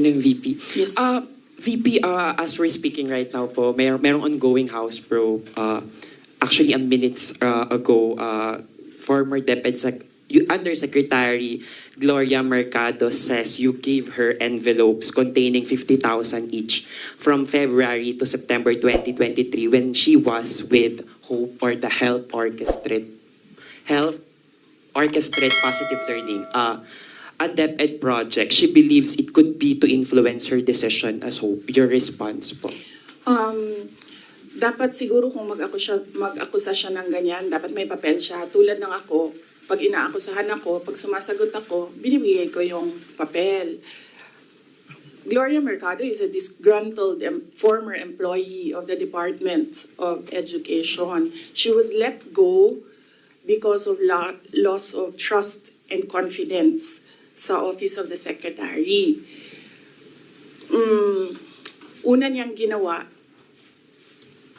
afternoon, VP. Yes. VP, as we're speaking right now po, merong ongoing House probe. Actually, minutes ago, former Undersecretary Gloria Mercado says you gave her envelopes containing 50,000 each from February to September 2023 when she was with Hope or the Health Orchestrate Positive Learning, a DepEd project. She believes it could be to influence her decision as Hope. Your response po? Dapat siguro kung mag-akusa siya ng ganyan, dapat may papel siya. Tulad ng ako, pag inaakusahan ako, pag sumasagot ako, binibigay ko yung papel. Gloria Mercado is a disgruntled former employee of the Department of Education. She was let go because of loss of trust and confidence sa Office of the Secretary. Una niyang ginawa,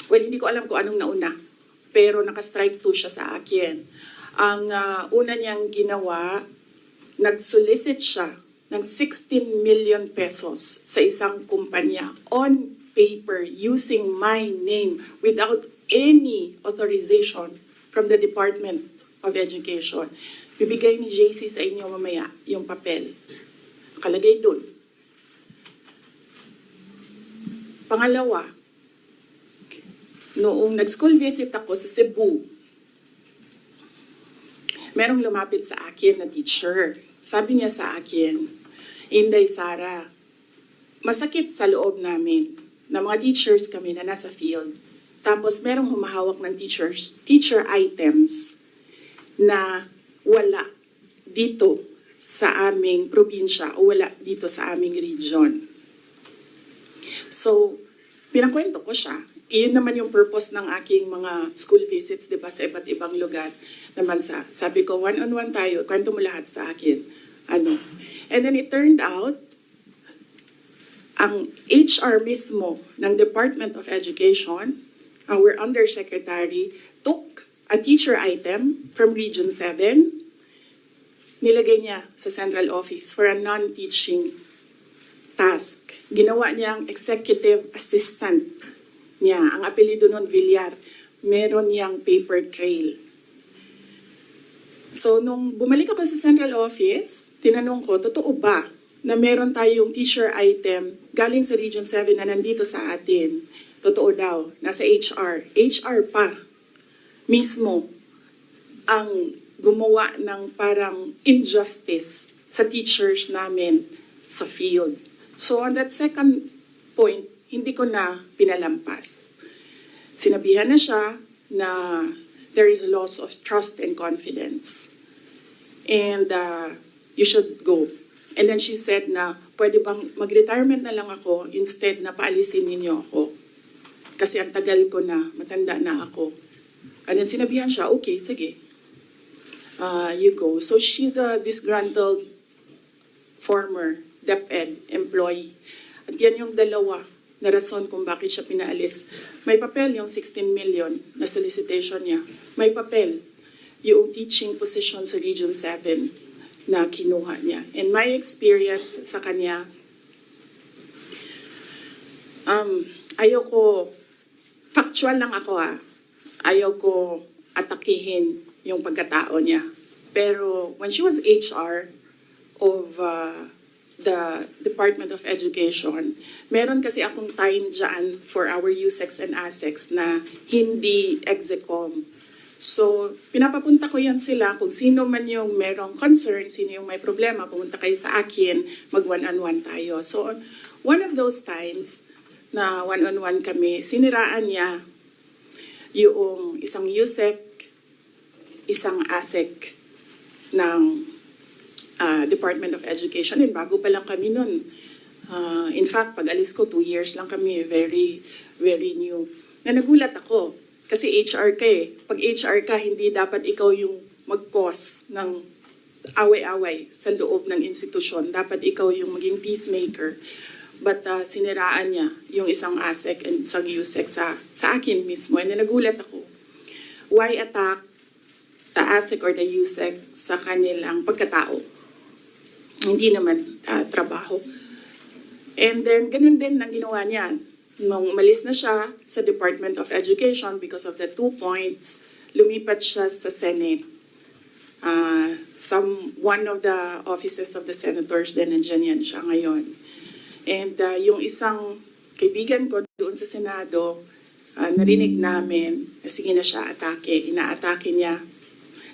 well, hindi ko alam kung anong nauna, pero naka-strike 2 siya sa akin. Ang una niyang ginawa, nag-solicit siya ng 16 million pesos sa isang kumpanya on paper using my name without any authorization from the Department of Education. Bibigay ni JC sa inyo mamaya yung papel. Nakalagay dun. Pangalawa, noong nag-school visit ako sa Cebu, merong lumapit sa akin na teacher. Sabi niya sa akin, Inday Sara, masakit sa loob namin na mga teachers kami na nasa field. Tapos merong humahawak ng teacher items na wala dito sa aming probinsya o wala dito sa aming region. So, pinakwento ko siya. Iyon naman yung purpose ng aking mga school visits, di ba, sa iba't ibang lugar naman sabi ko, one-on-one tayo, kwento mo lahat sa akin. And then it turned out, ang HR mismo ng Department of Education, our Undersecretary, took a teacher item from Region 7, nilagay niya sa central office for a non-teaching task. Ginawa niyang executive assistant niya. Ang apelido nun, Villar. Meron niyang paper trail. So, nung bumalik ako sa central office, tinanong ko, totoo ba na meron tayong teacher item galing sa Region 7 na nandito sa atin? Totoo daw, nasa HR. HR pa mismo ang gumawa ng parang injustice sa teachers namin sa field. So, on that second point, hindi ko na pinalampas. Sinabihan na siya na there is loss of trust and confidence. And you should go. And then she said na, pwede bang mag-retirement na lang ako instead na paalisin ninyo ako. Kasi ang tagal ko na, matanda na ako. And then sinabihan siya, okay, sige. You go. So she's a disgruntled former DepEd employee. At yan yung dalawa na rason kung bakit siya pinaalis. May papel yung 16 million na solicitation niya. May papel yung teaching position sa Region 7 na kinuha niya. And my experience sa kanya, ayoko, factual lang ako ayoko atakihin yung pagkatao niya. Pero when she was HR of the Department of Education, meron kasi akong time dyan for our USEX and ASEX na hindi execom. So, pinapapunta ko yan sila kung sino man yung merong concern, sino yung may problema, pumunta kayo sa akin, mag-one-on-one tayo. So, one of those times na one-on-one kami, siniraan niya yung isang USEC, isang ASEC ng Department of Education. And bago pa lang kami nun. In fact, pag alis ko, 2 years lang kami, very, very new. Na nagulat ako. Kasi HR ka eh. Pag HR ka, hindi dapat ikaw yung mag-cause ng away-away sa loob ng institusyon. Dapat ikaw yung maging peacemaker. But siniraan niya yung isang ASEC and isang USEC sa akin mismo. And nagulat ako. Why attack the ASEC or the USEC sa kanilang pagkatao? Hindi naman trabaho. And then, ganun din ang ginawa niya. Nung umalis na siya sa Department of Education because of the 2 points, lumipat siya sa Senate. One of the offices of the senators din, nandiyan yan siya ngayon. And yung isang kaibigan ko doon sa Senado, narinig namin na sige na siya atake. Inaatake niya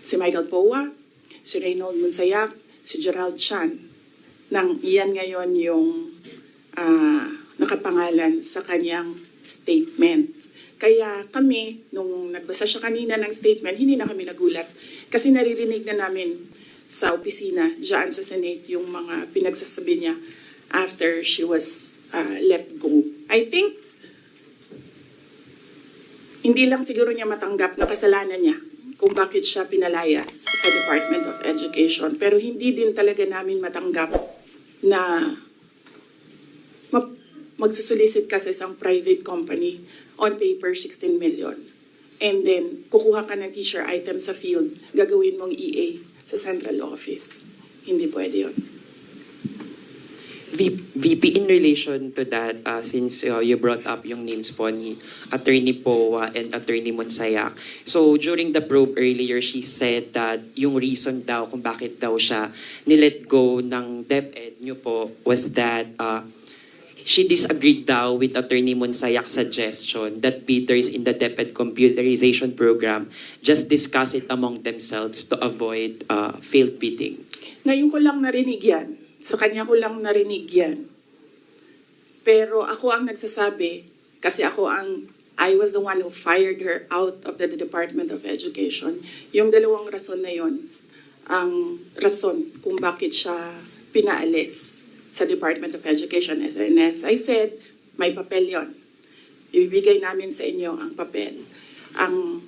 si Michael Poa, si Reynold Monsayak, si Gerald Chan. Nang iyan ngayon yung nakapangalan sa kanyang statement. Kaya kami, nung nagbasa siya kanina ng statement, hindi na kami nagulat. Kasi naririnig na namin sa opisina, dyan sa Senate, yung mga pinagsasabi niya after she was let go. I think, hindi lang siguro niya matanggap na kasalanan niya kung bakit siya pinalayas sa Department of Education. Pero hindi din talaga namin matanggap na magsusulisit ka sa isang private company on paper 16 million. And then, kukuha ka ng teacher item sa field, gagawin mong EA sa central office. Hindi pwede yun. VP, in relation to that, since you brought up yung names po ni Attorney Poa and Attorney Monsayak. So during the probe earlier, she said that yung reason daw kung bakit daw siya nilet go ng DepEd nyo po was that she disagreed daw with Attorney Monsayak's suggestion that bidders in the DepEd computerization program just discuss it among themselves to avoid failed bidding. Ngayon ko lang narinig yan. Sa kanya ko lang narinig yan. Pero ako ang nagsasabi, kasi I was the one who fired her out of the Department of Education. Yung dalawang rason na yon, ang rason kung bakit siya pinaalis sa Department of Education. And as I said, may papel yon. Ibibigay namin sa inyo ang papel. Ang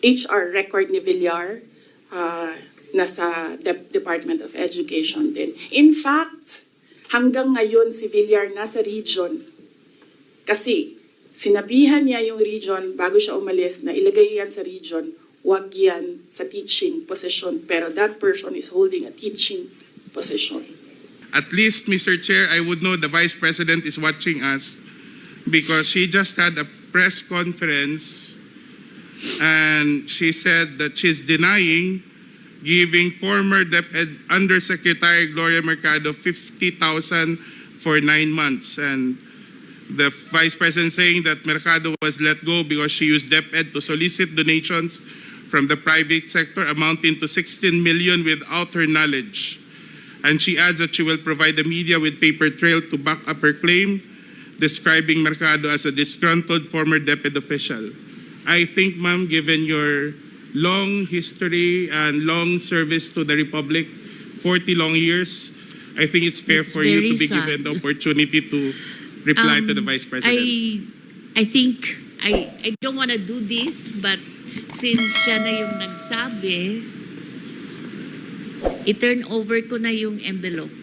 HR record ni Villar, nasa Department of Education din. In fact, hanggang ngayon si Villar nasa region. Kasi sinabihan niya yung region bago siya umalis na ilagay yan sa region, wag yan sa teaching position. Pero that person is holding a teaching position. At least, Mr. Chair, I would know the Vice President is watching us because she just had a press conference and she said that she's denying giving former DepEd Undersecretary Gloria Mercado 50,000 for 9 months. And the Vice President saying that Mercado was let go because she used DepEd to solicit donations from the private sector amounting to 16 million without her knowledge. And she adds that she will provide the media with paper trail to back up her claim, describing Mercado as a disgruntled former DepEd official. I think, ma'am, given your long history and long service to the Republic, 40 long years, I think it's fair for you to be given the opportunity to reply to the Vice President. I think, I don't want to do this, but since siya na yung nagsabi, i-turn over ko na yung envelope.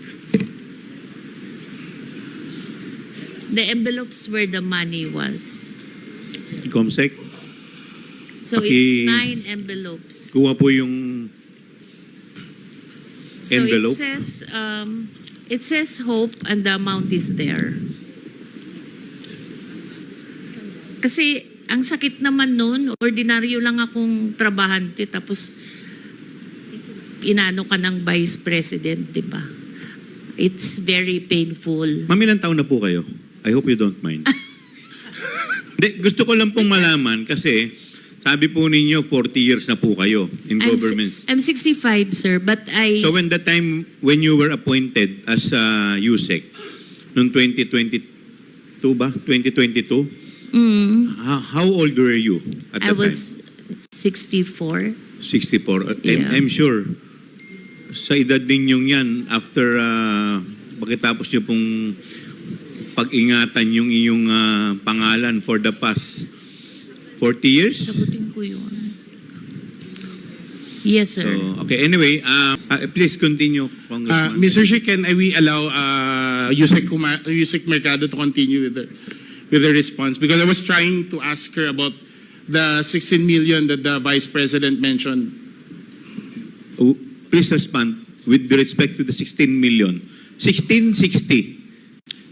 The envelopes where the money was. Comsec, So it's 9 envelopes. kuha po yung envelope. So it says hope and the amount is there. Kasi ang sakit naman nun, ordinaryo lang akong trabahante tapos inano ka ng Vice President, di ba? It's very painful. Ma'am, ilang taon na po kayo? I hope you don't mind. Gusto ko lang pong malaman kasi sabi po ninyo 40 years na po kayo in government. I'm 65, sir, but So when the time when you were appointed as USEC, noong 2022 ba? 2022? How old were you at I that was 64. 64. Yeah. I'm sure sa edad ninyong yan, after pagkatapos nyo pong pag-ingatan yung iyong pangalan for the past 40 years? Sagutin ko yun. Yes, sir. So, okay, anyway, please continue, Congressman. Mr. Chair, can we allow Yusek Mercado to continue with the response? Because I was trying to ask her about the 16 million that the Vice President mentioned. Please respond with respect to the 16 million 1660.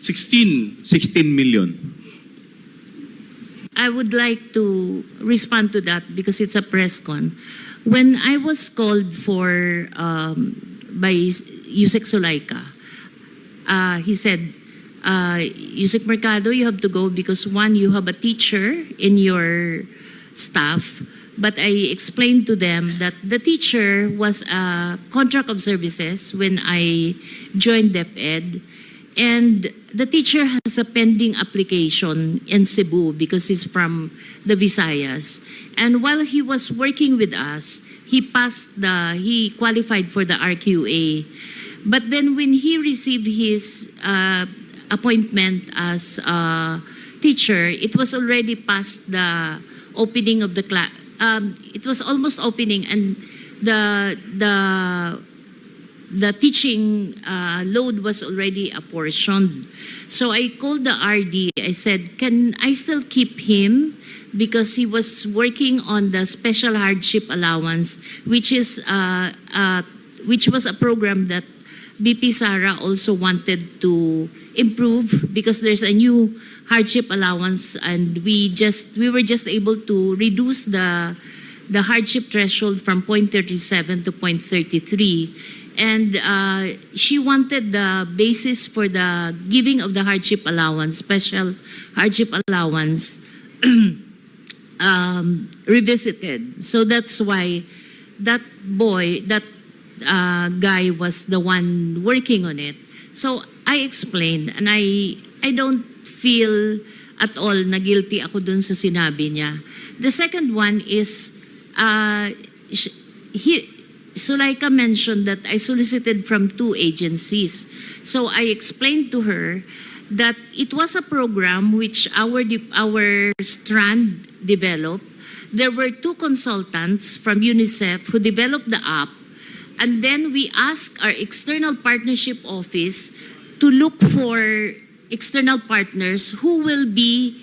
16. 16 million. I would like to respond to that because it's a press con. When I was called for by Yusek Sulaika, he said, Yusek Mercado, you have to go because one, you have a teacher in your staff. But I explained to them that the teacher was a contract of services when I joined DepEd. And the teacher has a pending application in Cebu because he's from the Visayas. And while he was working with us, he qualified for the RQA. But then when he received his appointment as a teacher, it was already past the opening of the class. It was almost opening, and the teaching load was already apportioned. So I called the RD. I said, can I still keep him? Because he was working on the special hardship allowance, which was a program that BP Sara also wanted to improve because there's a new hardship allowance, and we were just able to reduce the hardship threshold from 0.37 to 0.33. And she wanted the basis for the giving of the hardship allowance, special hardship allowance, revisited. So that's why that guy was the one working on it. So I explained, and I don't feel at all na guilty ako dun sa sinabi niya. The second one is, Sulaika mentioned that I solicited from 2 agencies. So I explained to her that it was a program which our strand developed. There were 2 consultants from UNICEF who developed the app, and then we asked our external partnership office to look for external partners who will be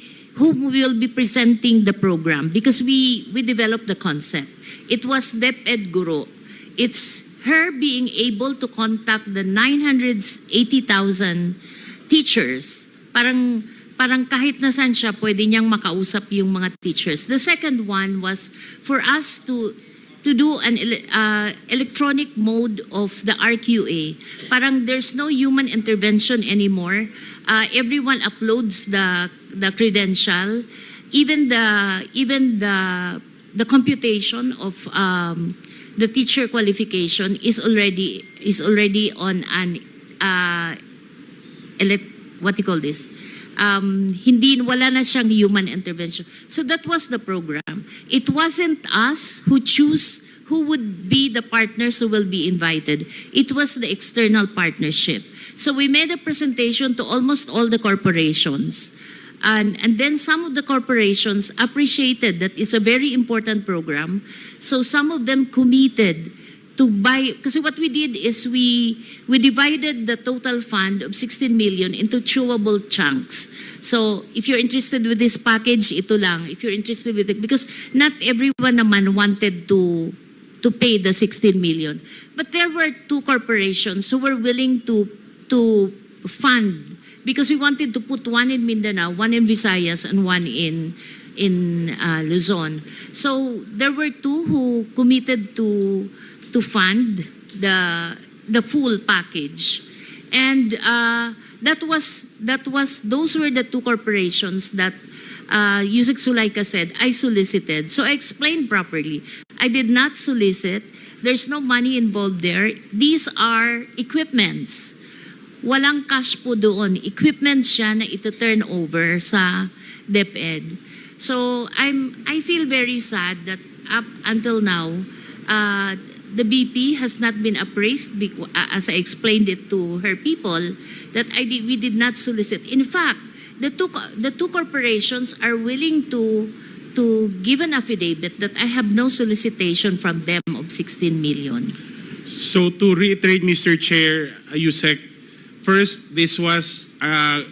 presenting the program, because we developed the concept. It was DepEd Guro. It's her being able to contact the 980,000 teachers. Parang kahit nasan siya, pwede niyang makausap yung mga teachers. The second one was for us to do an electronic mode of the RQA. Parang there's no human intervention anymore. Everyone uploads the credential. Even the computation of the teacher qualification is already on an what do you call this? Wala na siyang human intervention. So that was the program. It wasn't us who choose who would be the partners who will be invited. It was the external partnership. So we made a presentation to almost all the corporations. And then some of the corporations appreciated that it's a very important program. So some of them committed to buy, because what we did is we divided the total fund of 16 million into chewable chunks. So if you're interested with this package, ito lang. If you're interested with it, because not everyone naman wanted to pay the 16 million. But there were 2 corporations who were willing to fund, because we wanted to put one in Mindanao, one in Visayas, and one in Luzon. So there were 2 who committed to fund the full package, and those were the 2 corporations that Yusek Sulaika said I solicited. So I explained properly. I did not solicit. There's no money involved there. These are equipments. Walang cash po doon. Equipment siya na ito turn over sa DepEd. So I feel very sad that up until now, the BP has not been appraised, as I explained it to her people, that we did not solicit. In fact, the two corporations are willing to give an affidavit that I have no solicitation from them of 16 million. So to reiterate, Mr. Chair, Yusek, first, this was a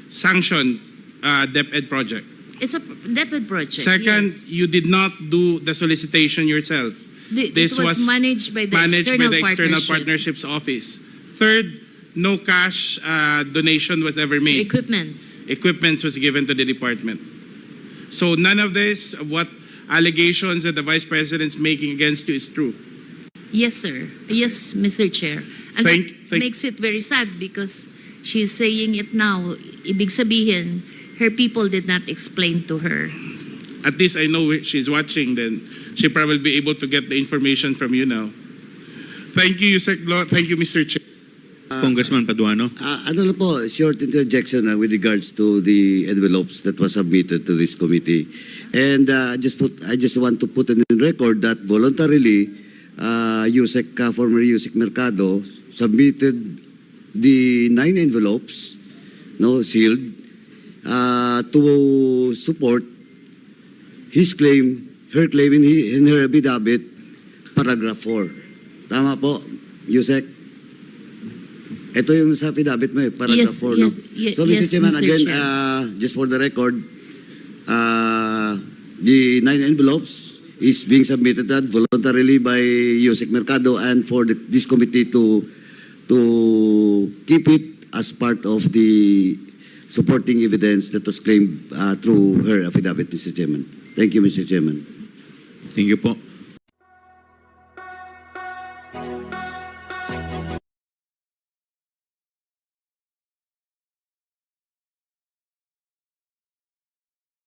sanctioned DepEd project. It's a DepEd project. Second, yes. you did not do the solicitation yourself. It was managed by the external External Partnerships Office. Third, no cash donation was ever So made. equipments. Equipment was given to the department. So none of this, what allegations that the Vice President's making against you is true. Yes, sir. Yes, Mr. Chair. And Thank- that thank- makes it very sad because she's saying it now. Ibig sabihin, her people did not explain to her. At least I know she's watching, then she probably be able to get the information from you now. Thank you, Yusek Lo. Thank you, Mr. Chair. Congressman Paduano. Ano lang po, short interjection with regards to the envelopes that was submitted to this committee. And I just want to put in record that voluntarily, former Yusek Mercado submitted the 9 envelopes, no, sealed, to support his claim, her claim in her affidavit, paragraph 4. Tama po, Yusek? Ito yung sa affidavit mo paragraph Yes, 4, no? yes, So, Mr. yes, Chairman, Mr. again, Chair. just for the record, the 9 envelopes is being submitted voluntarily by Yusek Mercado and for this committee to keep it as part of the supporting evidence that was claimed through her affidavit, Mr. Chairman. Thank you, Mr. Chairman. Thank you po.